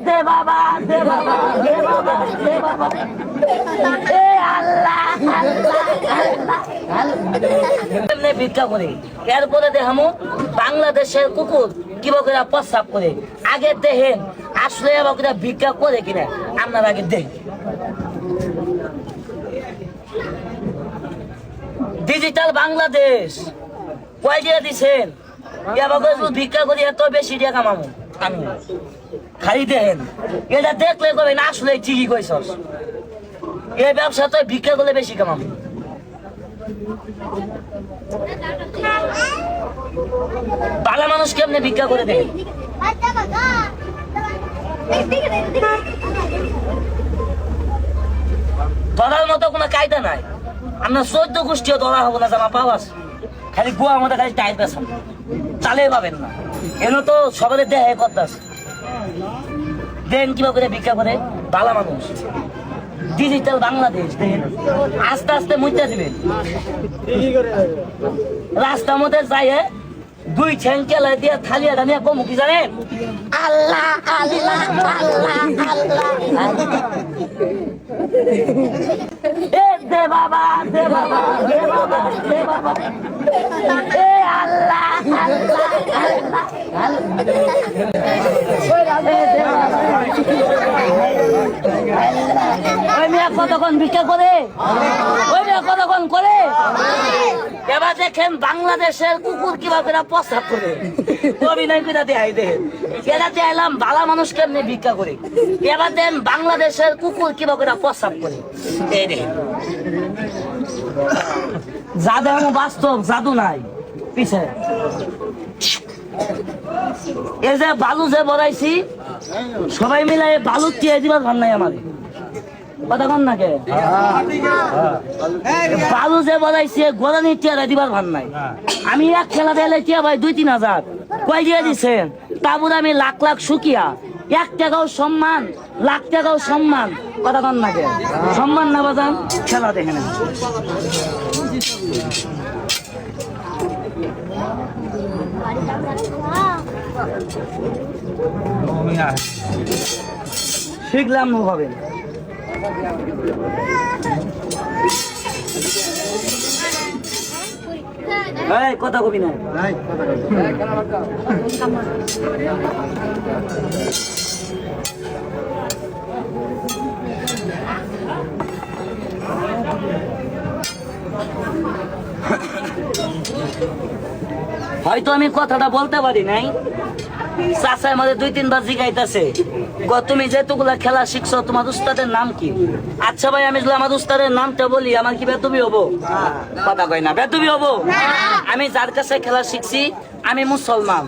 দে বাবা দে বাবা দে বাবা দে বাবা এ আল্লাহ আল্লাহ আল্লাহ ভিক্ষা করে এরপরে দেখামো বাংলাদেশের কুকুর কিভাবে প্রস্রাব করে আগে দেখেন আসলে ভিক্ষা করে কিনা আপনার আগে দেখ ডিজিটাল বাংলাদেশ কয় দিয়ে দিচ্ছেন ভিক্ষা করি এত বেশি দিয়ে কামাবো আমি খালি দেখেন এটা দেখলে কবে না আসলে ঠিকই কইছস এই ব্যবসা তো ভিক্ষা করলে বেশি কামাবো ভালো মানুষ কেমনে ভিক্ষা করে দেয় ধরার মতো কোনো কায়দা নাই আমরা 14 গোষ্ঠীও ধরা হবো না জামা পাওয়াস খালি গোয়া আমাদের খালি টাইপ আছে চালে পাবেন না এনে তো সবাই দেয় করতাস দেন কিভাবে করে ভিক্ষা করে ভালো মানুষ ডিজিটাল বাংলাদেশ দেখেন আস্তে আস্তে মুইতা দিবেন রাস্তার মধ্যে যাই দুই ঠ্যাং কেলা দিয়ে থালিয়া দানিয়া কমু কি জানেন আল্লাহ আল্লাহ আল্লাহ আল্লাহ এ দে বাবা দে বাবা দে বাবা দে বাবা এ আল্লাহ আল্লাহ আল্লাহ ওই মেয়ে কতক্ষণ ভিক্ষা করে ওই মেয়ে কতক্ষণ করে এবার দেখেন বাংলাদেশের কুকুর কিভাবে প্রস্রাব করে অভিনয় করে দেয় দেখেন এরা চাইলাম ভালো মানুষ কেমনি ভিক্ষা করে এবার দেন বাংলাদেশের কুকুর কিভাবে প্রস্রাব করে এই দেখেন জাদু বাস্তব জাদু নাই পিছে এই যে বালু যে বড়াইছি সবাই মিলে বালু দিয়ে দিবার ভান নাই আমার কথা কন নাকি বালু যে বড়াইছি গোড়ানি টিয়া দিবার ভান নাই আমি এক খেলা দিলে টিয়া ভাই 2-3 হাজার কয় দিয়ে দিচ্ছেন তারপরে আমি লাখ লাখ সুকিয়া 1 টাকাও সম্মান লাখ টাকাও সম্মান কথা কন নাকি সম্মান না বাজান খেলা দেখে না শিখলাম হবে কথা কবি না হয়তো আমি কথাটা বলতে পারি নাই চাচা আমাদের 2-3 বার জিগাইতেছে তুমি যেতগুলা খেলা শিখছো তোমার উস্তাদের নাম কি আচ্ছা ভাই আমি আমার উস্তাদের নামটা বলি আমার কি বেদবি হবো কথা কই না বেদবি হবো আমি যার কাছে খেলা শিখছি আমি মুসলমান